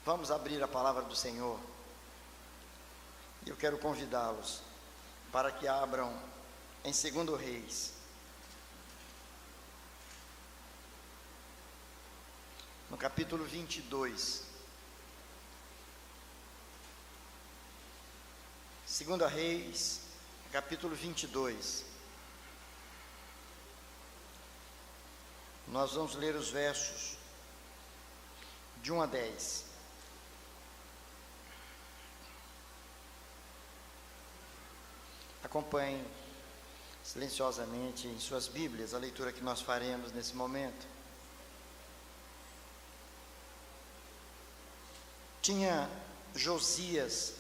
Vamos abrir a palavra do Senhor. Eu quero convidá-los para que abram em 2 Reis, no capítulo 22. 2 Reis, capítulo 22. Nós vamos ler os versos de 1 a 10. Acompanhem silenciosamente em suas Bíblias a leitura que nós faremos nesse momento. Tinha Josias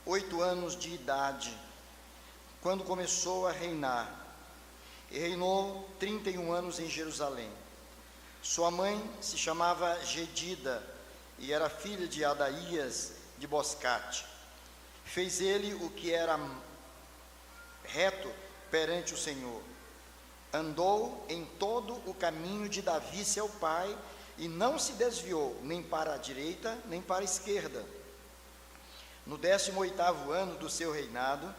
8 anos de idade quando começou a reinar, e reinou 31 anos em Jerusalém. Sua mãe se chamava Gedida e era filha de Adaías de Boscate. Fez ele o que era reto perante o Senhor. Andou em todo o caminho de Davi seu pai, e não se desviou nem para a direita nem para a esquerda. No 18º ano do seu reinado,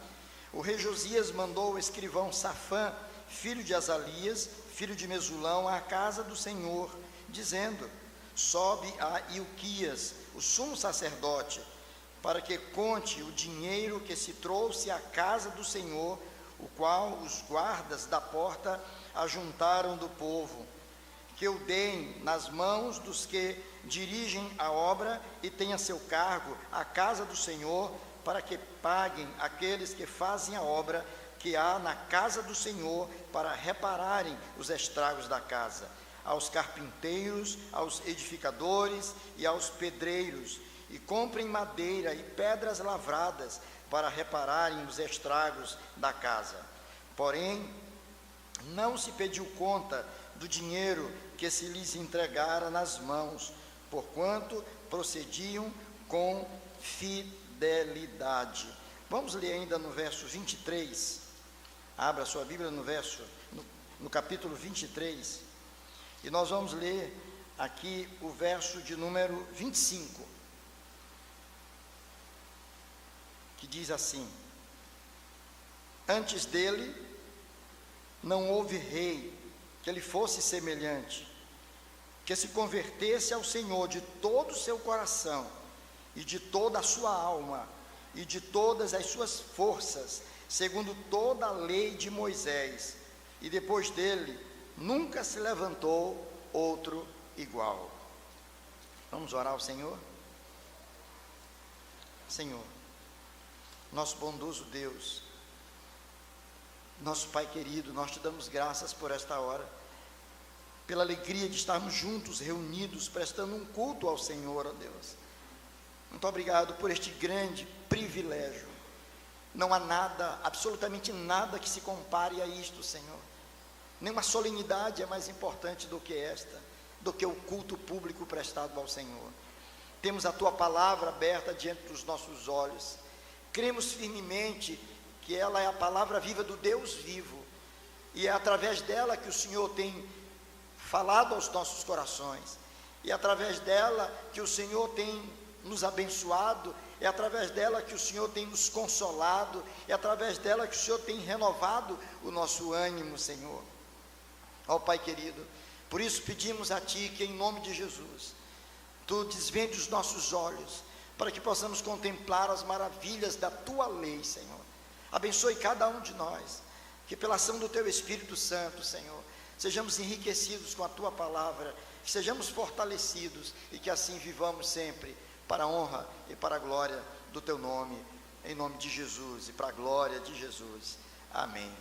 o rei Josias mandou o escrivão Safã, filho de Azalias, filho de Mesulão, à casa do Senhor, dizendo: sobe a Ilquias, o sumo sacerdote, para que conte o dinheiro que se trouxe à casa do Senhor, o qual os guardas da porta ajuntaram do povo, que o deem nas mãos dos que dirigem a obra e tenha seu cargo a casa do Senhor, para que paguem aqueles que fazem a obra que há na casa do Senhor, para repararem os estragos da casa, aos carpinteiros, aos edificadores e aos pedreiros, e comprem madeira e pedras lavradas para repararem os estragos da casa. Porém, não se pediu conta do dinheiro que se lhes entregara nas mãos, porquanto procediam com fidelidade. Vamos ler ainda no verso 23. Abra sua Bíblia no capítulo 23, e nós vamos ler aqui o verso de número 25, que diz assim: antes dele não houve rei que lhe fosse semelhante, que se convertesse ao Senhor de todo o seu coração, e de toda a sua alma, e de todas as suas forças, segundo toda a lei de Moisés, e depois dele nunca se levantou outro igual. Vamos orar ao Senhor? Senhor, nosso bondoso Deus, nosso Pai querido, nós te damos graças por esta hora, pela alegria de estarmos juntos, reunidos, prestando um culto ao Senhor, ó Deus. Muito obrigado por este grande privilégio. Não há nada, absolutamente nada que se compare a isto, Senhor. Nenhuma solenidade é mais importante do que esta, do que o culto público prestado ao Senhor. Temos a Tua palavra aberta diante dos nossos olhos. Cremos firmemente que ela é a palavra viva do Deus vivo, e é através dela que o Senhor tem falado aos nossos corações, e é através dela que o Senhor tem nos abençoado, é através dela que o Senhor tem nos consolado, é através dela que o Senhor tem renovado o nosso ânimo, Senhor. Ó Pai querido, por isso pedimos a Ti que, em nome de Jesus, Tu desvende os nossos olhos, para que possamos contemplar as maravilhas da Tua lei, Senhor. Abençoe cada um de nós, que pela ação do Teu Espírito Santo, Senhor, sejamos enriquecidos com a Tua palavra, que sejamos fortalecidos, e que assim vivamos sempre para a honra e para a glória do Teu nome, em nome de Jesus e para a glória de Jesus. Amém.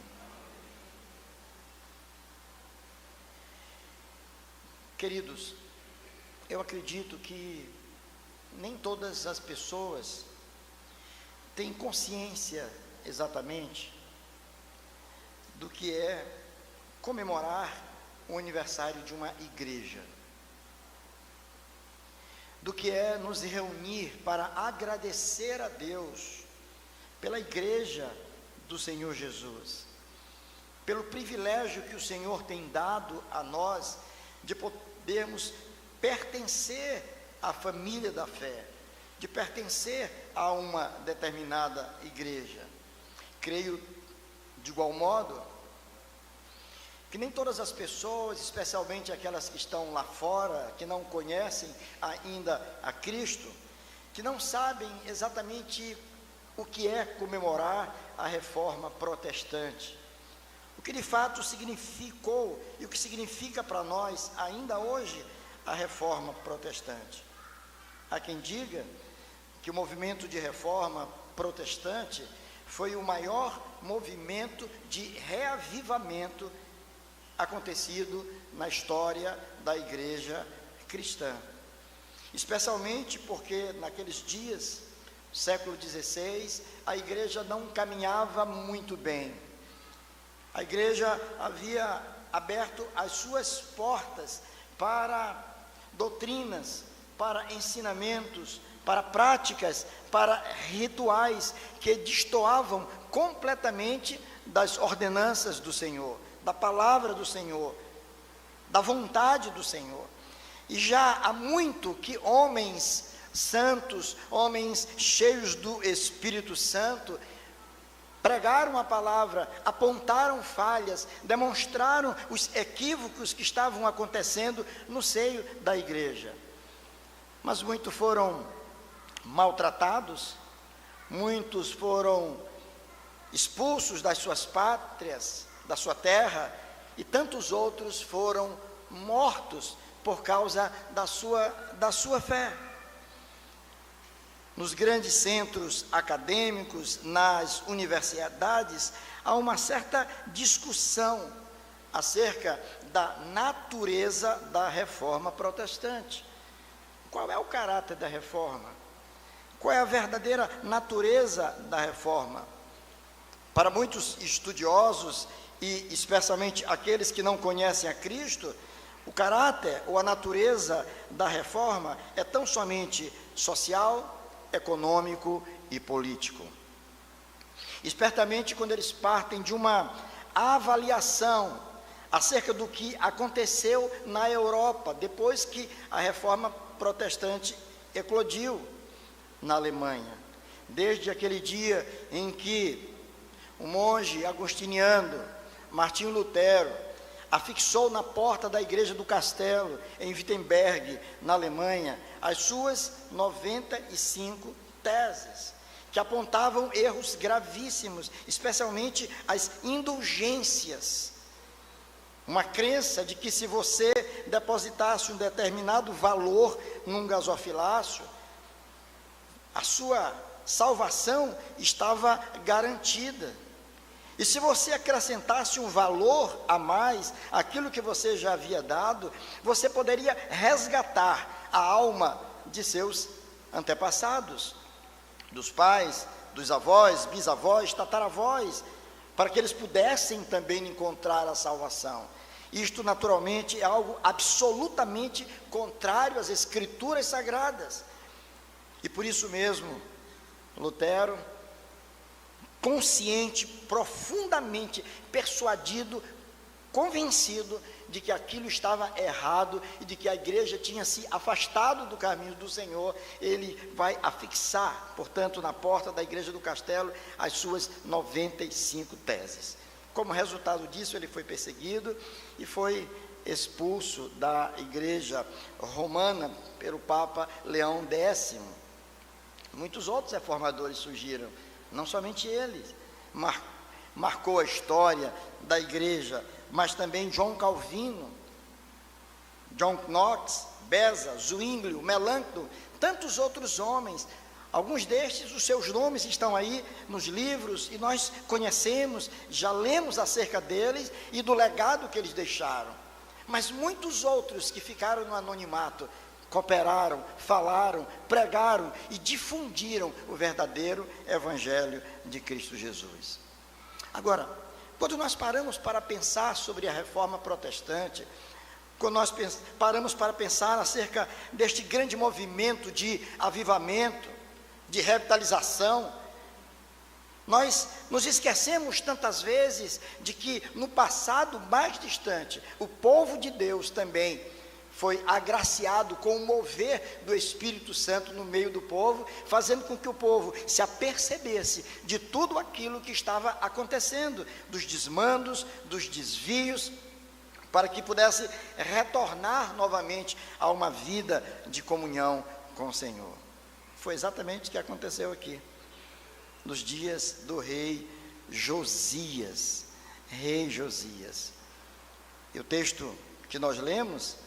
Queridos, eu acredito que nem todas as pessoas têm consciência exatamente do que é comemorar o aniversário de uma igreja, do que é nos reunir para agradecer a Deus pela igreja do Senhor Jesus, pelo privilégio que o Senhor tem dado a nós de podermos pertencer à família da fé, de pertencer a uma determinada igreja. Creio, de igual modo, que nem todas as pessoas, especialmente aquelas que estão lá fora, que não conhecem ainda a Cristo, que não sabem exatamente o que é comemorar a reforma protestante, o que de fato significou e o que significa para nós ainda hoje a reforma protestante. Há quem diga que o movimento de reforma protestante foi o maior movimento de reavivamento acontecido na história da igreja cristã, especialmente porque naqueles dias, século XVI, a igreja não caminhava muito bem. A igreja havia aberto as suas portas para doutrinas, para ensinamentos, para práticas, para rituais que destoavam completamente das ordenanças do Senhor, da palavra do Senhor, da vontade do Senhor. E já há muito que homens santos, homens cheios do Espírito Santo, pregaram a palavra, apontaram falhas, demonstraram os equívocos que estavam acontecendo no seio da igreja. Mas muitos foram maltratados, muitos foram expulsos das suas pátrias, da sua terra, e tantos outros foram mortos por causa da sua fé. Nos grandes centros acadêmicos, nas universidades, há uma certa discussão acerca da natureza da reforma protestante. Qual é o caráter da reforma? Qual é a verdadeira natureza da reforma? Para muitos estudiosos, e especialmente aqueles que não conhecem a Cristo, o caráter ou a natureza da reforma é tão somente social, econômico e político. Espertamente, quando eles partem de uma avaliação acerca do que aconteceu na Europa, depois que a reforma protestante eclodiu na Alemanha, desde aquele dia em que o monge agostiniano Martinho Lutero afixou na porta da igreja do castelo, em Wittenberg, na Alemanha, as suas 95 teses, que apontavam erros gravíssimos, especialmente as indulgências. Uma crença de que se você depositasse um determinado valor num gasofilácio, a sua salvação estava garantida. E se você acrescentasse um valor a mais, aquilo que você já havia dado, você poderia resgatar a alma de seus antepassados, dos pais, dos avós, bisavós, tataravós, para que eles pudessem também encontrar a salvação. Isto, naturalmente, é algo absolutamente contrário às Escrituras Sagradas. E por isso mesmo, Lutero, consciente, profundamente persuadido, convencido de que aquilo estava errado e de que a igreja tinha se afastado do caminho do Senhor, ele vai afixar, portanto, na porta da igreja do castelo, as suas 95 teses. Como resultado disso, ele foi perseguido e foi expulso da igreja romana pelo Papa Leão X. Muitos outros reformadores surgiram, não somente ele, marcou a história da igreja, mas também João Calvino, John Knox, Beza, Zwinglio, Melanchthon, tantos outros homens. Alguns destes, os seus nomes estão aí nos livros, e nós conhecemos, já lemos acerca deles e do legado que eles deixaram. Mas muitos outros que ficaram no anonimato, cooperaram, falaram, pregaram e difundiram o verdadeiro Evangelho de Cristo Jesus. Agora, quando nós paramos para pensar sobre a reforma protestante, quando nós paramos para pensar acerca deste grande movimento de avivamento, de revitalização, nós nos esquecemos tantas vezes de que no passado mais distante, o povo de Deus também foi agraciado com o mover do Espírito Santo no meio do povo, fazendo com que o povo se apercebesse de tudo aquilo que estava acontecendo, dos desmandos, dos desvios, para que pudesse retornar novamente a uma vida de comunhão com o Senhor. Foi exatamente o que aconteceu aqui, nos dias do rei Josias. Rei Josias. E o texto que nós lemos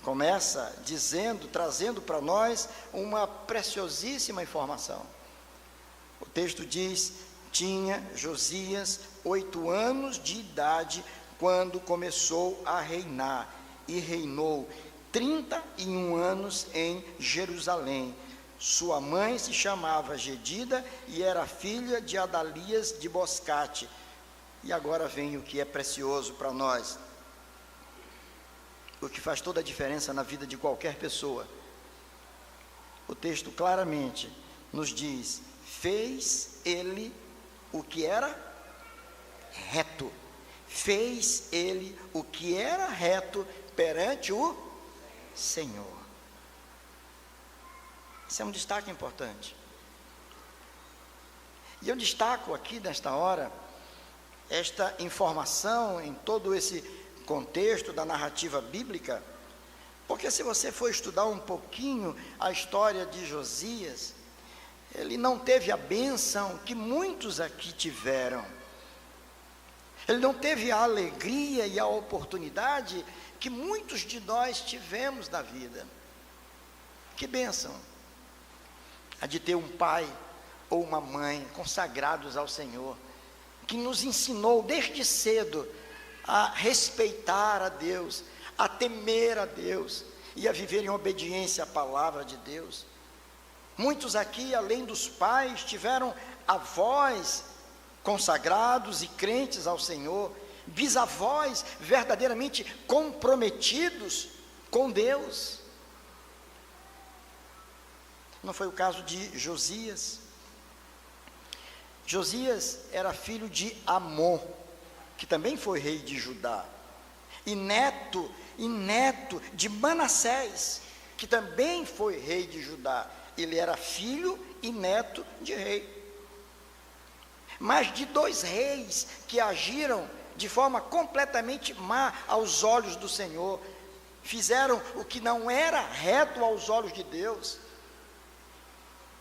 começa dizendo, trazendo para nós uma preciosíssima informação. O texto diz: tinha Josias 8 anos de idade quando começou a reinar, e reinou 31 anos em Jerusalém. Sua mãe se chamava Gedida e era filha de Adalias de Boscate. E agora vem o que é precioso para nós, o que faz toda a diferença na vida de qualquer pessoa. O texto claramente nos diz: fez ele o que era reto. Fez ele o que era reto perante o Senhor. Isso é um destaque importante. E eu destaco aqui nesta hora esta informação em todo esse contexto da narrativa bíblica, porque se você for estudar um pouquinho a história de Josias, ele não teve a bênção que muitos aqui tiveram. Ele não teve a alegria e a oportunidade que muitos de nós tivemos na vida. Que bênção a de ter um pai ou uma mãe consagrados ao Senhor, que nos ensinou desde cedo a respeitar a Deus, a temer a Deus e a viver em obediência à palavra de Deus. Muitos aqui, além dos pais, tiveram avós consagrados e crentes ao Senhor, bisavós verdadeiramente comprometidos com Deus. Não foi o caso de Josias. Josias era filho de Amon, que também foi rei de Judá, e neto de Manassés, que também foi rei de Judá. Ele era filho e neto de rei. Mas de dois reis que agiram de forma completamente má aos olhos do Senhor, fizeram o que não era reto aos olhos de Deus.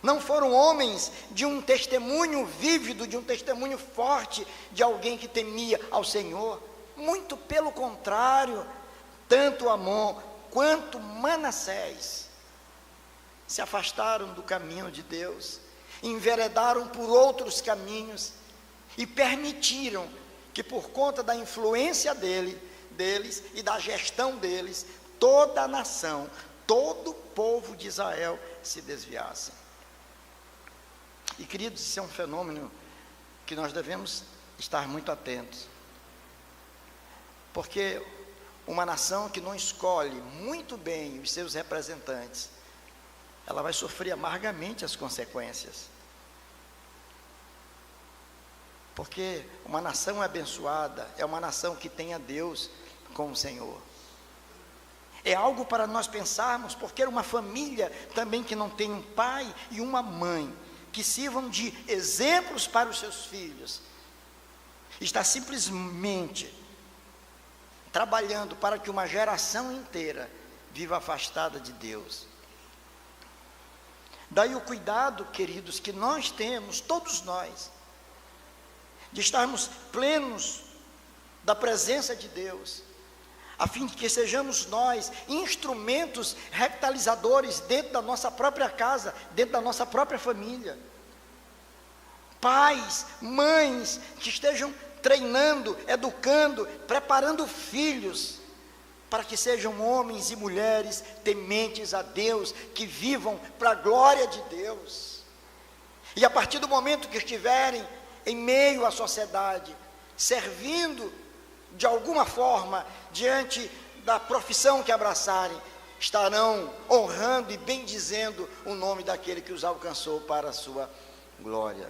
Não foram homens de um testemunho vívido, de um testemunho forte, de alguém que temia ao Senhor. Muito pelo contrário, tanto Amon quanto Manassés se afastaram do caminho de Deus, enveredaram por outros caminhos e permitiram que, por conta da influência deles e da gestão deles, toda a nação, todo o povo de Israel se desviasse. E, queridos, isso é um fenômeno que nós devemos estar muito atentos, porque uma nação que não escolhe muito bem os seus representantes, ela vai sofrer amargamente as consequências. Porque uma nação abençoada é uma nação que tem a Deus como Senhor. É algo para nós pensarmos, porque uma família também que não tem um pai e uma mãe que sirvam de exemplos para os seus filhos, está simplesmente trabalhando para que uma geração inteira viva afastada de Deus. Daí o cuidado, queridos, que nós temos, todos nós, de estarmos plenos da presença de Deus, a fim de que sejamos nós instrumentos revitalizadores dentro da nossa própria casa, dentro da nossa própria família. Pais, mães que estejam treinando, educando, preparando filhos para que sejam homens e mulheres tementes a Deus, que vivam para a glória de Deus. E a partir do momento que estiverem em meio à sociedade, servindo de alguma forma diante da profissão que abraçarem, estarão honrando e bendizendo o nome daquele que os alcançou para a sua glória.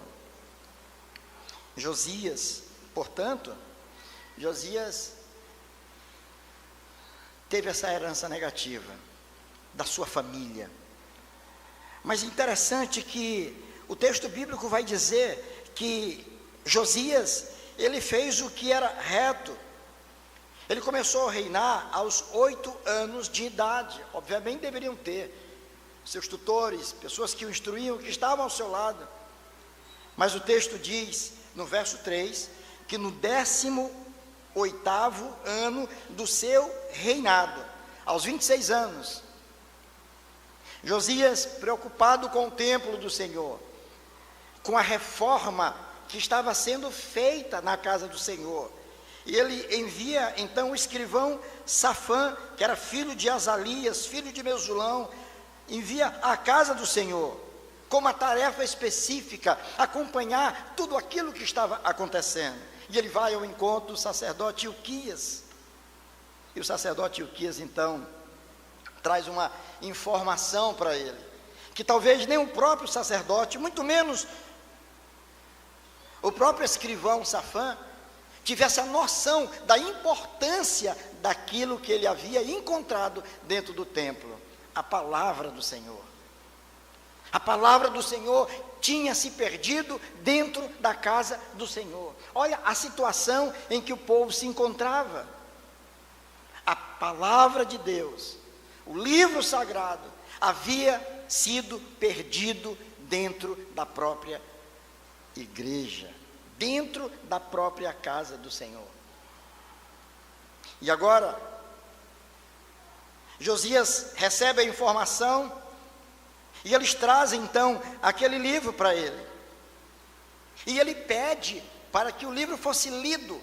Josias, portanto, teve essa herança negativa da sua família. Mas interessante que o texto bíblico vai dizer que Josias, ele fez o que era reto. Ele começou a reinar aos 8 anos de idade. Obviamente deveriam ter seus tutores, pessoas que o instruíam, que estavam ao seu lado. Mas o texto diz, no verso 3, que no 18º ano do seu reinado, aos 26 anos, Josias, preocupado com o templo do Senhor, com a reforma que estava sendo feita na casa do Senhor, e ele envia então o escrivão Safã, que era filho de Azalias, filho de Mesulão, envia à casa do Senhor, com uma tarefa específica, acompanhar tudo aquilo que estava acontecendo. E ele vai ao encontro do sacerdote Ilquias, e o sacerdote Ilquias então traz uma informação para ele, que talvez nem o próprio sacerdote, muito menos o próprio escrivão Safã, tivesse a noção da importância daquilo que ele havia encontrado dentro do templo, a palavra do Senhor. A palavra do Senhor tinha se perdido dentro da casa do Senhor. Olha a situação em que o povo se encontrava. A palavra de Deus, o livro sagrado, havia sido perdido dentro da própria igreja, dentro da própria casa do Senhor. E agora, Josias recebe a informação, e eles trazem então aquele livro para ele, e ele pede para que o livro fosse lido,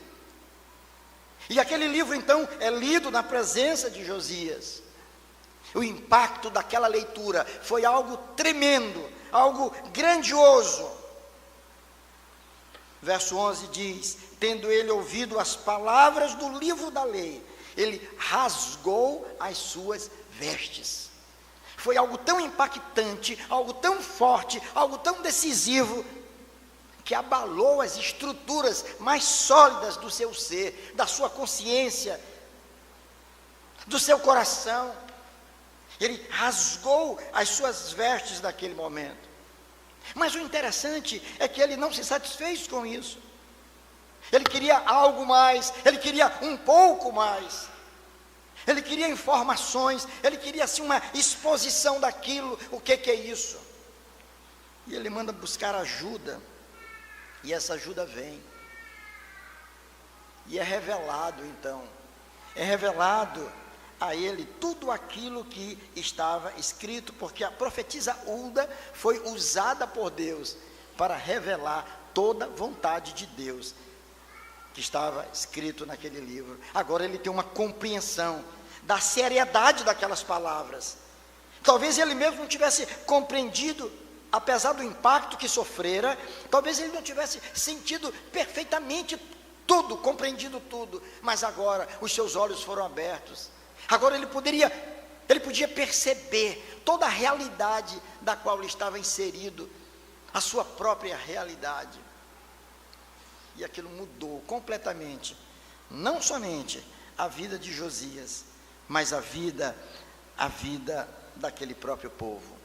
e aquele livro então é lido na presença de Josias. O impacto daquela leitura foi algo tremendo, algo grandioso. Verso 11 diz: tendo ele ouvido as palavras do livro da lei, ele rasgou as suas vestes. Foi algo tão impactante, algo tão forte, algo tão decisivo, que abalou as estruturas mais sólidas do seu ser, da sua consciência, do seu coração. Ele rasgou as suas vestes naquele momento. Mas o interessante é que ele não se satisfez com isso. Ele queria algo mais, ele queria um pouco mais. Ele queria informações, ele queria assim uma exposição daquilo, o que é isso. E ele manda buscar ajuda, e essa ajuda vem. E é revelado então, é revelado a ele tudo aquilo que estava escrito, porque a profetisa Hulda foi usada por Deus para revelar toda a vontade de Deus que estava escrito naquele livro. Agora ele tem uma compreensão da seriedade daquelas palavras. Talvez ele mesmo não tivesse compreendido, apesar do impacto que sofrera, talvez ele não tivesse sentido perfeitamente tudo, compreendido tudo, mas agora os seus olhos foram abertos. Agora ele podia perceber toda a realidade da qual ele estava inserido, a sua própria realidade. E aquilo mudou completamente, não somente a vida de Josias, mas a vida daquele próprio povo.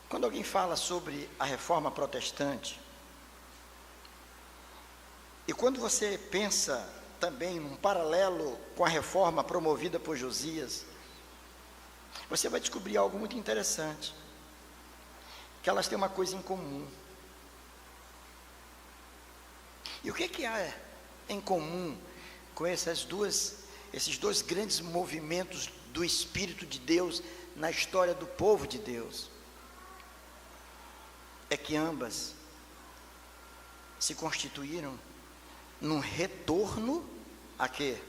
Quando alguém fala sobre a reforma protestante, e quando você pensa também num paralelo com a reforma promovida por Josias, você vai descobrir algo muito interessante, que elas têm uma coisa em comum. E o que há em comum com esses dois grandes movimentos do Espírito de Deus na história do povo de Deus? É que ambas se constituíram num retorno a quê?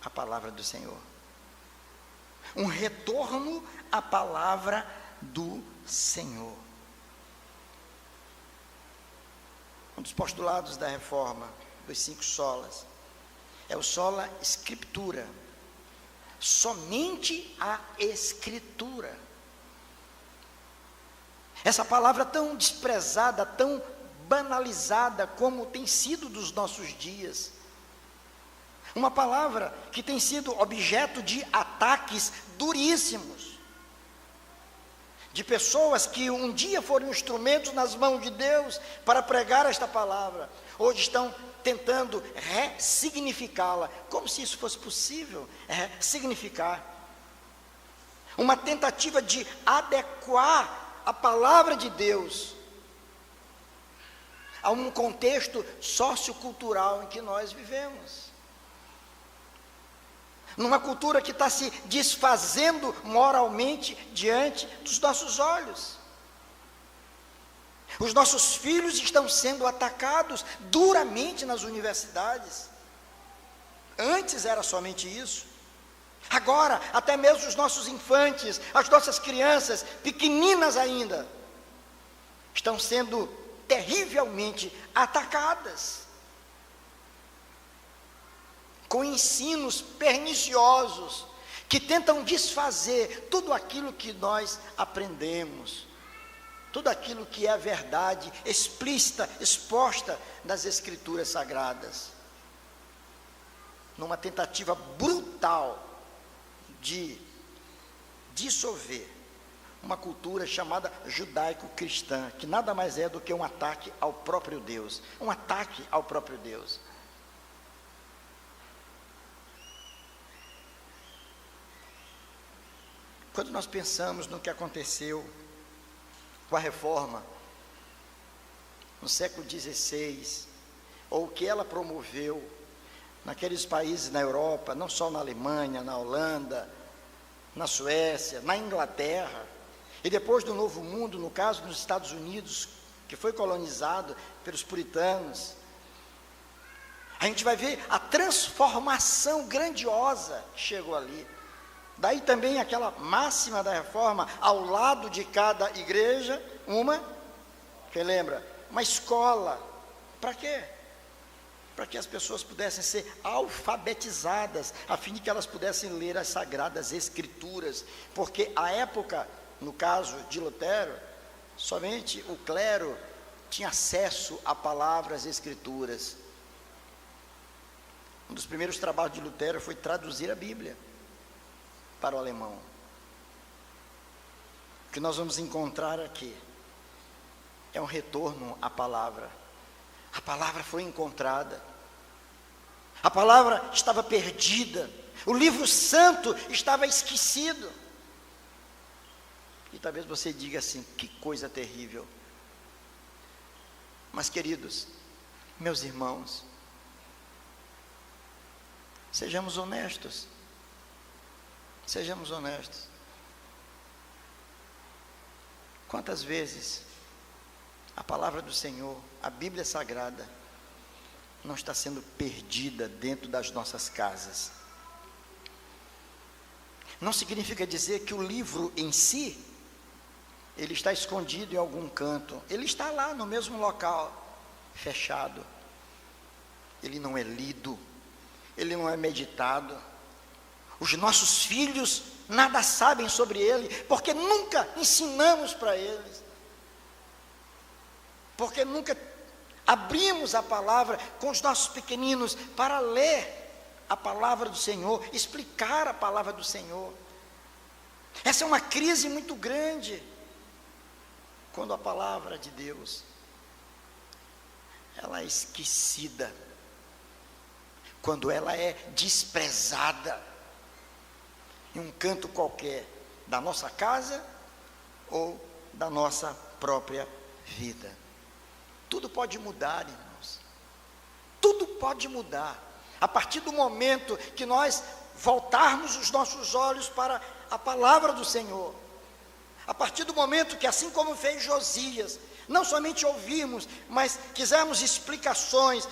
A palavra do Senhor. Um retorno à palavra do Senhor. Um dos postulados da reforma, dos 5 solas, é o sola scriptura. Somente a Escritura. Essa palavra tão desprezada, tão banalizada como tem sido dos nossos dias. Uma palavra que tem sido objeto de ataques duríssimos, de pessoas que um dia foram instrumentos nas mãos de Deus para pregar esta palavra, hoje estão tentando ressignificá-la, como se isso fosse possível, significar. Uma tentativa de adequar a palavra de Deus a um contexto sociocultural em que nós vivemos. Numa cultura que está se desfazendo moralmente diante dos nossos olhos. Os nossos filhos estão sendo atacados duramente nas universidades. Antes era somente isso. Agora, até mesmo os nossos infantes, as nossas crianças, pequeninas ainda, estão sendo terrivelmente atacadas, com ensinos perniciosos, que tentam desfazer tudo aquilo que nós aprendemos, tudo aquilo que é a verdade explícita, exposta nas Escrituras Sagradas, numa tentativa brutal de dissolver uma cultura chamada judaico-cristã, que nada mais é do que um ataque ao próprio Deus, um ataque ao próprio Deus. Quando nós pensamos no que aconteceu com a reforma no século XVI, ou o que ela promoveu naqueles países na Europa, não só na Alemanha, na Holanda, na Suécia, na Inglaterra, e depois do Novo Mundo, no caso dos Estados Unidos, que foi colonizado pelos puritanos, a gente vai ver a transformação grandiosa que chegou ali. Daí também aquela máxima da reforma, ao lado de cada igreja, quem lembra? Uma escola. Para quê? Para que as pessoas pudessem ser alfabetizadas, a fim de que elas pudessem ler as Sagradas Escrituras, porque à época, no caso de Lutero, somente o clero tinha acesso a palavras Escrituras. Um dos primeiros trabalhos de Lutero foi traduzir a Bíblia para o alemão. O que nós vamos encontrar aqui é um retorno à palavra. A palavra foi encontrada, a palavra estava perdida, o livro santo estava esquecido. E talvez você diga assim: que coisa terrível. Mas, queridos, meus irmãos, sejamos honestos. Sejamos honestos. Quantas vezes a palavra do Senhor, a Bíblia Sagrada, não está sendo perdida dentro das nossas casas? Não significa dizer que o livro em si, ele está escondido em algum canto. Ele está lá no mesmo local, fechado. Ele não é lido, ele não é meditado. Os nossos filhos nada sabem sobre ele, porque nunca ensinamos para eles, porque nunca abrimos a palavra com os nossos pequeninos para ler a palavra do Senhor, explicar a palavra do Senhor. Essa é uma crise muito grande, quando a palavra de Deus, ela é esquecida, quando ela é desprezada, em um canto qualquer da nossa casa ou da nossa própria vida. Tudo pode mudar, irmãos. Tudo pode mudar a partir do momento que nós voltarmos os nossos olhos para a palavra do Senhor. A partir do momento que, assim como fez Josias, não somente ouvirmos, mas quisermos explicações,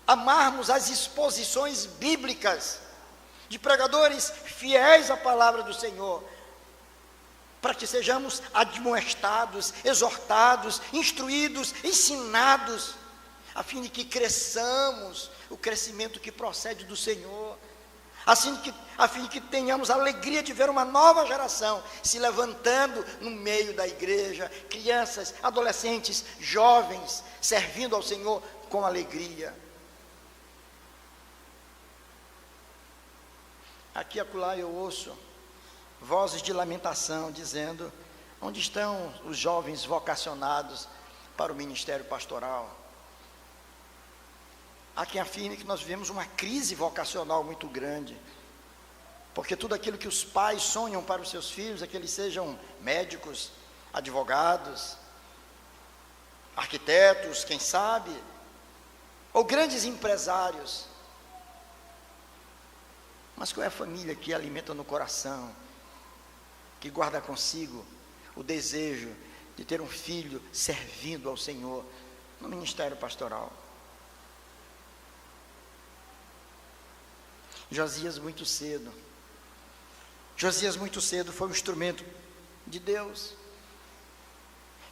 amarmos as exposições bíblicas de pregadores fiéis à palavra do Senhor, para que sejamos admoestados, exortados, instruídos, ensinados, a fim de que cresçamos o crescimento que procede do Senhor, a fim de que tenhamos a alegria de ver uma nova geração se levantando no meio da igreja, crianças, adolescentes, jovens, servindo ao Senhor com alegria. Aqui e acolá eu ouço vozes de lamentação dizendo: onde estão os jovens vocacionados para o ministério pastoral? Há quem afirme que nós vivemos uma crise vocacional muito grande, porque tudo aquilo que os pais sonham para os seus filhos é que eles sejam médicos, advogados, arquitetos, quem sabe, ou grandes empresários. Mas qual é a família que alimenta no coração, que guarda consigo o desejo de ter um filho servindo ao Senhor no ministério pastoral? Josias muito cedo foi um instrumento de Deus.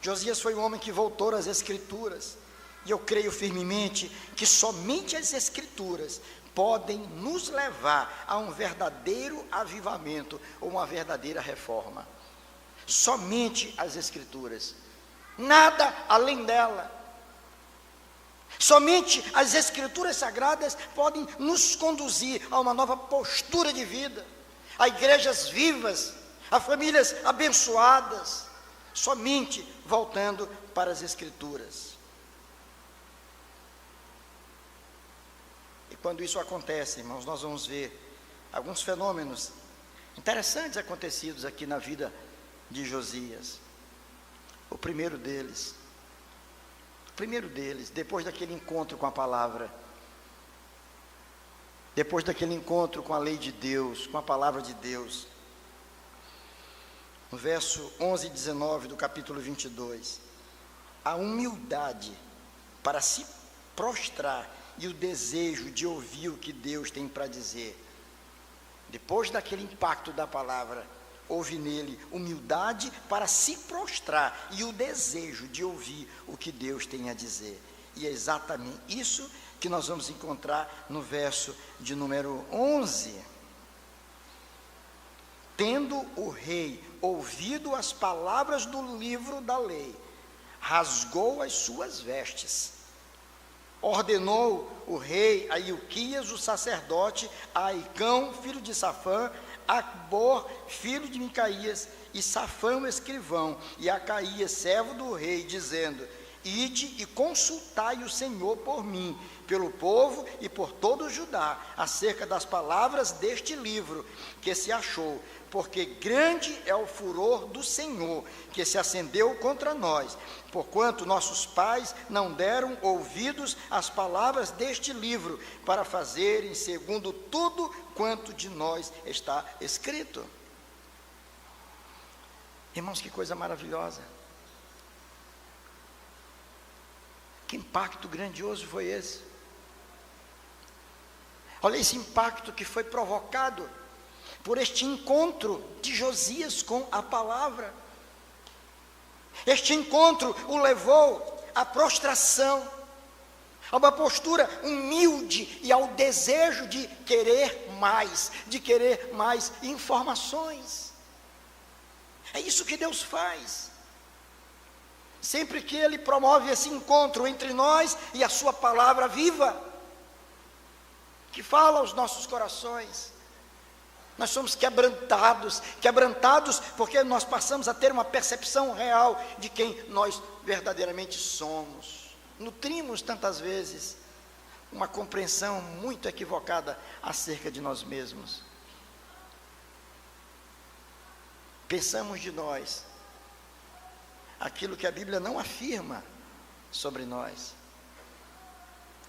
Josias foi um homem que voltou às Escrituras, e eu creio firmemente que somente as Escrituras podem nos levar a um verdadeiro avivamento ou uma verdadeira reforma. Somente as Escrituras, nada além dela. Somente as Escrituras Sagradas podem nos conduzir a uma nova postura de vida, a igrejas vivas, a famílias abençoadas, somente voltando para as Escrituras. E quando isso acontece, irmãos, nós vamos ver alguns fenômenos interessantes acontecidos aqui na vida de Josias. O primeiro deles, depois daquele encontro com a palavra, depois daquele encontro com a lei de Deus, com a palavra de Deus, no verso 11 e 19 do capítulo 22, a humildade para se prostrar e o desejo de ouvir o que Deus tem para dizer. Depois daquele impacto da palavra, houve nele humildade para se prostrar e o desejo de ouvir o que Deus tem a dizer. E é exatamente isso que nós vamos encontrar no verso de número 11. Tendo o rei ouvido as palavras do livro da lei, rasgou as suas vestes. Ordenou o rei a Ilquias, o sacerdote, a Aicão, filho de Safã, a Acbor, filho de Micaías, e Safã, o escrivão, e a Acaías, servo do rei, dizendo: ide e consultai o Senhor por mim, pelo povo e por todo o Judá, acerca das palavras deste livro que se achou, porque grande é o furor do Senhor, que se acendeu contra nós, porquanto nossos pais não deram ouvidos às palavras deste livro, para fazerem segundo tudo quanto de nós está escrito. Irmãos, que coisa maravilhosa! Que impacto grandioso foi esse? Olha esse impacto que foi provocado por este encontro de Josias com a palavra. Este encontro o levou à prostração, a uma postura humilde e ao desejo de querer mais informações. É isso que Deus faz. Sempre que Ele promove esse encontro entre nós e a sua palavra viva, que fala aos nossos corações, nós somos quebrantados porque nós passamos a ter uma percepção real de quem nós verdadeiramente somos. Nutrimos tantas vezes uma compreensão muito equivocada acerca de nós mesmos. Pensamos de nós aquilo que a Bíblia não afirma sobre nós.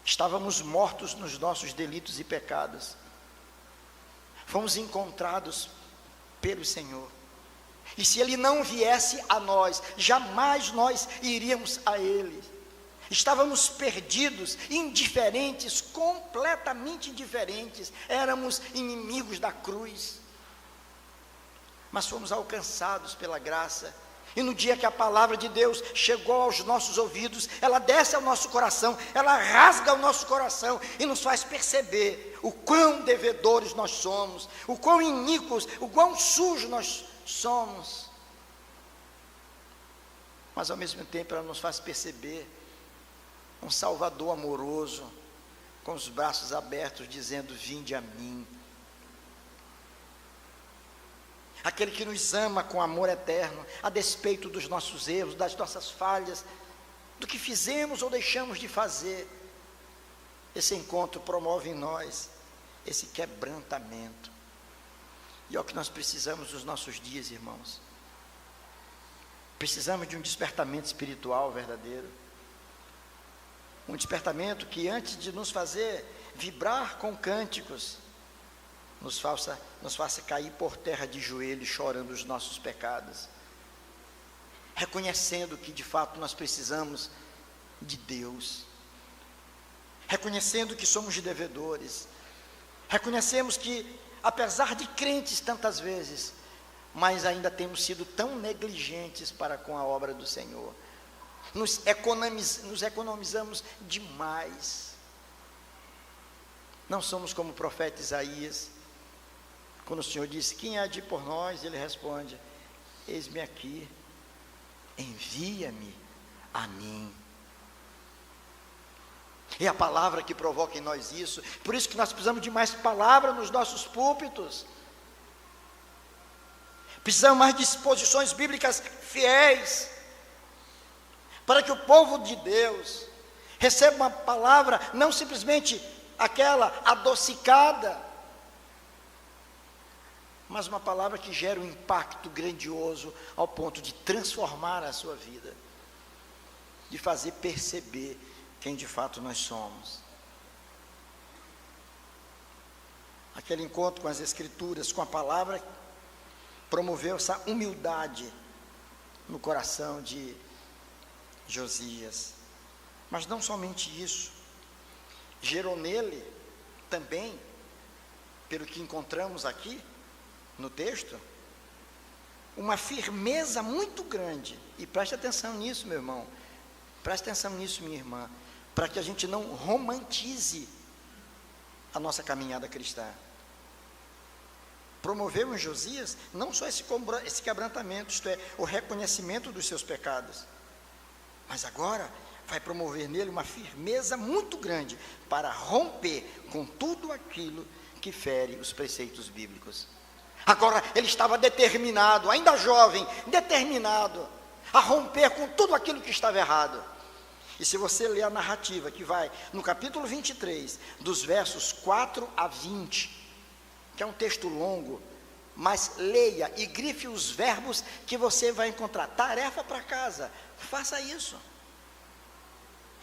Estávamos mortos nos nossos delitos e pecados. Fomos encontrados pelo Senhor. E se Ele não viesse a nós, jamais nós iríamos a Ele. Estávamos perdidos, indiferentes, completamente indiferentes. Éramos inimigos da cruz. Mas fomos alcançados pela graça. E no dia que a palavra de Deus chegou aos nossos ouvidos, ela desce ao nosso coração, ela rasga o nosso coração e nos faz perceber o quão devedores nós somos, o quão iníquos, o quão sujos nós somos. Mas ao mesmo tempo ela nos faz perceber um Salvador amoroso, com os braços abertos, dizendo: vinde a mim. aquele que nos ama com amor eterno, a despeito dos nossos erros, das nossas falhas, do que fizemos ou deixamos de fazer. Esse encontro promove em nós esse quebrantamento, e é o que nós precisamos nos nossos dias, irmãos. Precisamos de um despertamento espiritual verdadeiro, um despertamento que, antes de nos fazer vibrar com cânticos, nos faça cair por terra de joelhos, chorando os nossos pecados, reconhecendo que de fato nós precisamos de Deus, reconhecendo que somos devedores, reconhecemos que, apesar de crentes tantas vezes, mas ainda temos sido tão negligentes para com a obra do Senhor, nos economizamos demais. Não somos como o profeta Isaías, quando o Senhor disse: quem há de ir por nós? Ele responde: eis-me aqui, envia-me a mim. É a palavra que provoca em nós isso. Por isso que nós precisamos de mais palavra nos nossos púlpitos. Precisamos mais disposições bíblicas fiéis, para que o povo de Deus receba uma palavra, não simplesmente aquela adocicada, mas uma palavra que gera um impacto grandioso ao ponto de transformar a sua vida, de fazer perceber quem de fato nós somos. Aquele encontro com as Escrituras, com a palavra, promoveu essa humildade no coração de Josias. Mas não somente isso, gerou nele também, pelo que encontramos aqui no texto, uma firmeza muito grande. E preste atenção nisso, meu irmão, preste atenção nisso, minha irmã, para que a gente não romantize a nossa caminhada cristã. Promoveu em Josias não só esse quebrantamento, isto é, o reconhecimento dos seus pecados, mas agora vai promover nele uma firmeza muito grande para romper com tudo aquilo que fere os preceitos bíblicos. Agora ele estava determinado, ainda jovem, determinado a romper com tudo aquilo que estava errado. E se você ler a narrativa que vai no capítulo 23, dos versos 4 a 20, que é um texto longo, mas leia e grife os verbos que você vai encontrar. Tarefa para casa, faça isso.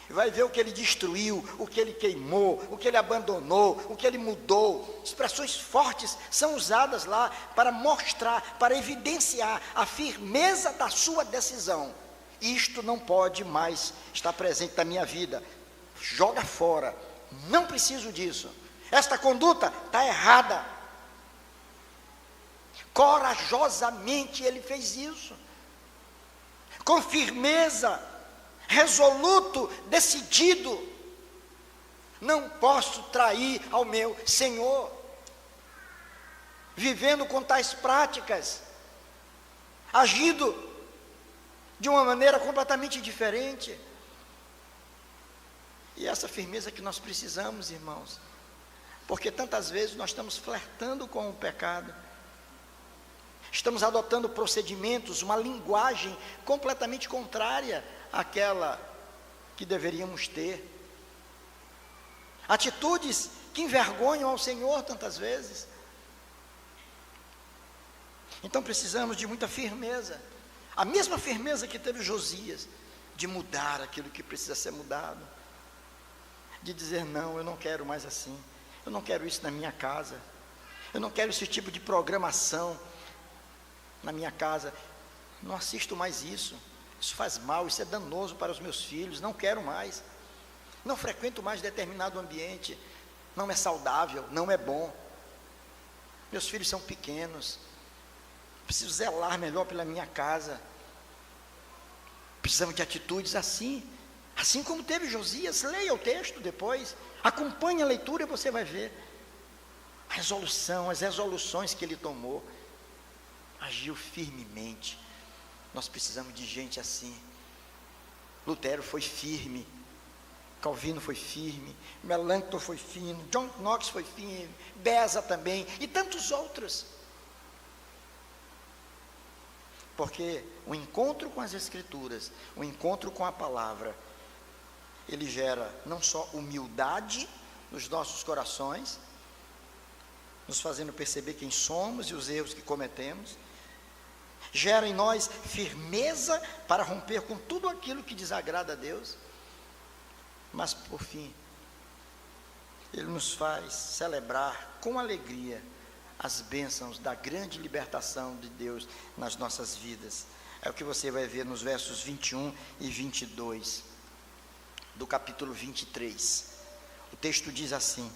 Vai ver o que ele destruiu, o que ele queimou, o que ele abandonou, o que ele mudou. Expressões fortes são usadas lá para mostrar, para evidenciar a firmeza da sua decisão. Isto não pode mais estar presente na minha vida. Joga fora. Não preciso disso. Esta conduta está errada. Corajosamente ele fez isso, com firmeza, resoluto, decidido. Não posso trair ao meu Senhor, vivendo com tais práticas, agindo de uma maneira completamente diferente. E essa firmeza que nós precisamos, irmãos, porque tantas vezes nós estamos flertando com o pecado, estamos adotando procedimentos, uma linguagem completamente contrária àquela que deveríamos ter, atitudes que envergonham ao Senhor tantas vezes. Então precisamos de muita firmeza, a mesma firmeza que teve Josias, de mudar aquilo que precisa ser mudado, de dizer: não, eu não quero mais assim, eu não quero isso na minha casa, eu não quero esse tipo de programação na minha casa, não assisto mais isso faz mal, isso é danoso para os meus filhos, não quero mais, não frequento mais determinado ambiente, não é saudável, não é bom, meus filhos são pequenos, preciso zelar melhor pela minha casa. Precisamos de atitudes assim como teve Josias. Leia o texto depois, acompanhe a leitura e você vai ver a resolução, as resoluções que ele tomou. Agiu firmemente. Nós precisamos de gente assim. Lutero foi firme, Calvino foi firme, Melanchthon foi firme, John Knox foi firme, Beza também, e tantos outros. Porque o encontro com as Escrituras, o encontro com a palavra, ele gera não só humildade nos nossos corações, nos fazendo perceber quem somos e os erros que cometemos, gera em nós firmeza para romper com tudo aquilo que desagrada a Deus, mas por fim, ele nos faz celebrar com alegria as bênçãos da grande libertação de Deus nas nossas vidas. É o que você vai ver nos versos 21 e 22 do capítulo 23. O texto diz assim: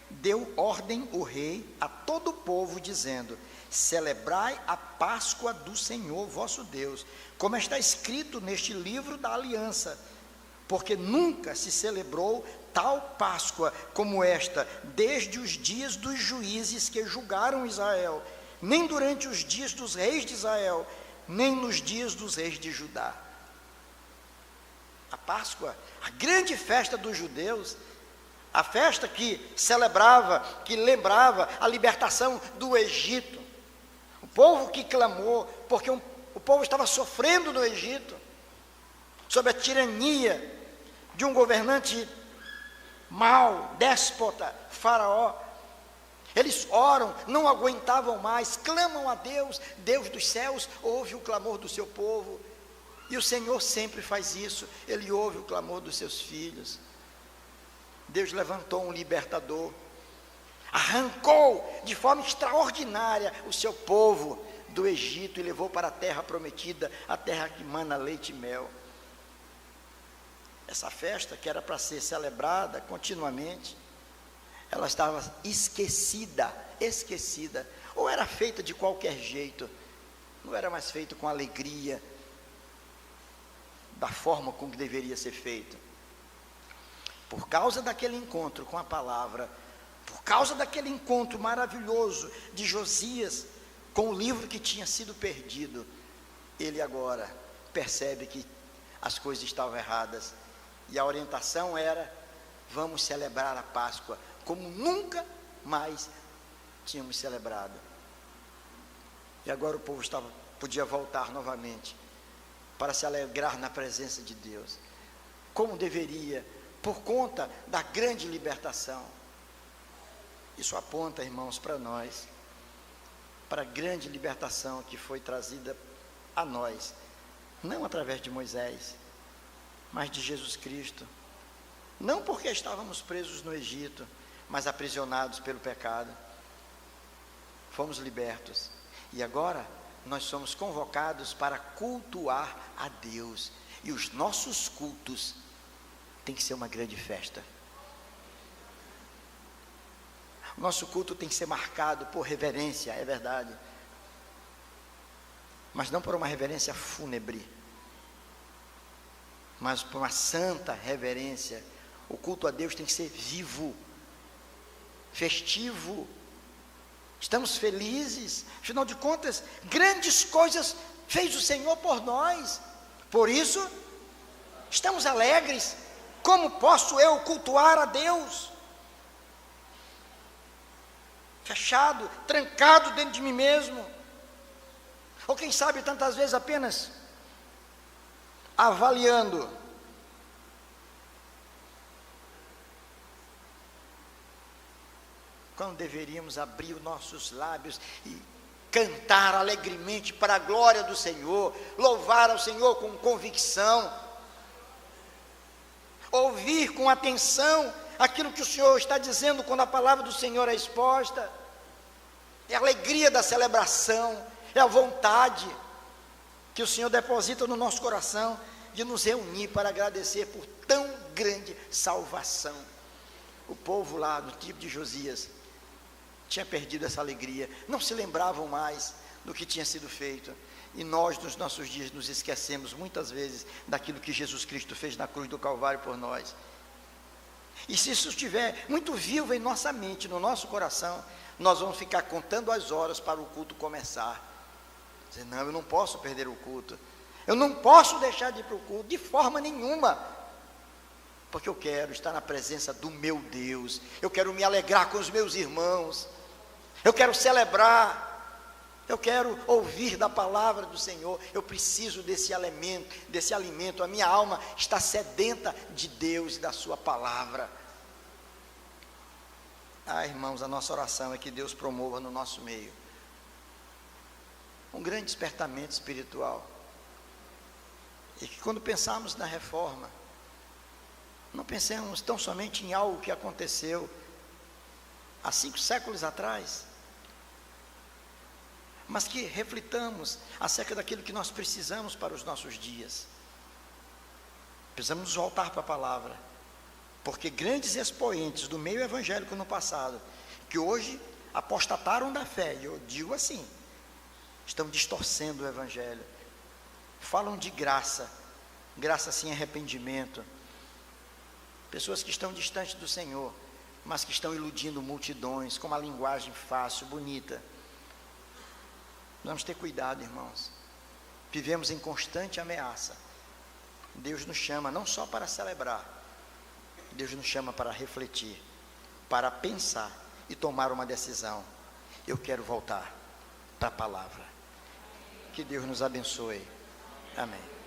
deu ordem o rei a todo o povo, dizendo: celebrai a Páscoa do Senhor vosso Deus, como está escrito neste livro da aliança, porque nunca se celebrou tal Páscoa como esta, desde os dias dos juízes que julgaram Israel, nem durante os dias dos reis de Israel, nem nos dias dos reis de Judá. A Páscoa, a grande festa dos judeus, a festa que celebrava, que lembrava a libertação do Egito, o povo que clamou, porque o povo estava sofrendo no Egito, sob a tirania de um governante mau, déspota, Faraó. Eles oram, não aguentavam mais, clamam a Deus, Deus dos céus ouve o clamor do seu povo, e o Senhor sempre faz isso, Ele ouve o clamor dos seus filhos. Deus levantou um libertador, arrancou de forma extraordinária o seu povo do Egito e levou para a terra prometida, a terra que mana leite e mel. Essa festa, que era para ser celebrada continuamente, ela estava esquecida, ou era feita de qualquer jeito, não era mais feita com alegria, da forma como deveria ser feito. Por causa daquele encontro com a palavra, por causa daquele encontro maravilhoso de Josias com o livro que tinha sido perdido, ele agora percebe que as coisas estavam erradas, e a orientação era: vamos celebrar a Páscoa como nunca mais tínhamos celebrado. E agora o povo podia voltar novamente para se alegrar na presença de Deus, como deveria, por conta da grande libertação. Isso aponta, irmãos, para nós, para a grande libertação que foi trazida a nós, não através de Moisés, mas de Jesus Cristo. Não porque estávamos presos no Egito, mas aprisionados pelo pecado. Fomos libertos. E agora nós somos convocados para cultuar a Deus. E os nossos cultos têm que ser uma grande festa. O nosso culto tem que ser marcado por reverência, é verdade. Mas não por uma reverência fúnebre, mas por uma santa reverência. O culto a Deus tem que ser vivo, festivo. Estamos felizes, afinal de contas, grandes coisas fez o Senhor por nós. Por isso, estamos alegres. Como posso eu cultuar a Deus? Fechado, trancado dentro de mim mesmo. Ou quem sabe tantas vezes apenas avaliando. Quando deveríamos abrir os nossos lábios e cantar alegremente para a glória do Senhor, louvar ao Senhor com convicção, ouvir com atenção aquilo que o Senhor está dizendo quando a palavra do Senhor é exposta. É a alegria da celebração, é a vontade que o Senhor deposita no nosso coração de nos reunir para agradecer por tão grande salvação. O povo lá no tempo de Josias tinha perdido essa alegria, não se lembravam mais do que tinha sido feito. E nós, nos nossos dias, nos esquecemos muitas vezes daquilo que Jesus Cristo fez na cruz do Calvário por nós. E se isso estiver muito vivo em nossa mente, no nosso coração, nós vamos ficar contando as horas para o culto começar. Dizer: não, eu não posso perder o culto, eu não posso deixar de ir para o culto, de forma nenhuma, porque eu quero estar na presença do meu Deus, eu quero me alegrar com os meus irmãos, eu quero celebrar. Eu quero ouvir da palavra do Senhor. Eu preciso desse alimento. A minha alma está sedenta de Deus e da sua palavra. Irmãos, a nossa oração é que Deus promova no nosso meio um grande despertamento espiritual. E que quando pensarmos na reforma, não pensemos tão somente em algo que aconteceu há 5 séculos atrás, mas que reflitamos acerca daquilo que nós precisamos para os nossos dias. Precisamos nos voltar para a palavra, porque grandes expoentes do meio evangélico no passado, que hoje apostataram da fé, e eu digo assim, estão distorcendo o evangelho, falam de graça sem arrependimento, pessoas que estão distantes do Senhor, mas que estão iludindo multidões, com uma linguagem fácil, bonita. Vamos ter cuidado, irmãos. Vivemos em constante ameaça. Deus nos chama não só para celebrar, Deus nos chama para refletir, para pensar e tomar uma decisão. Eu quero voltar para a palavra. Que Deus nos abençoe. Amém.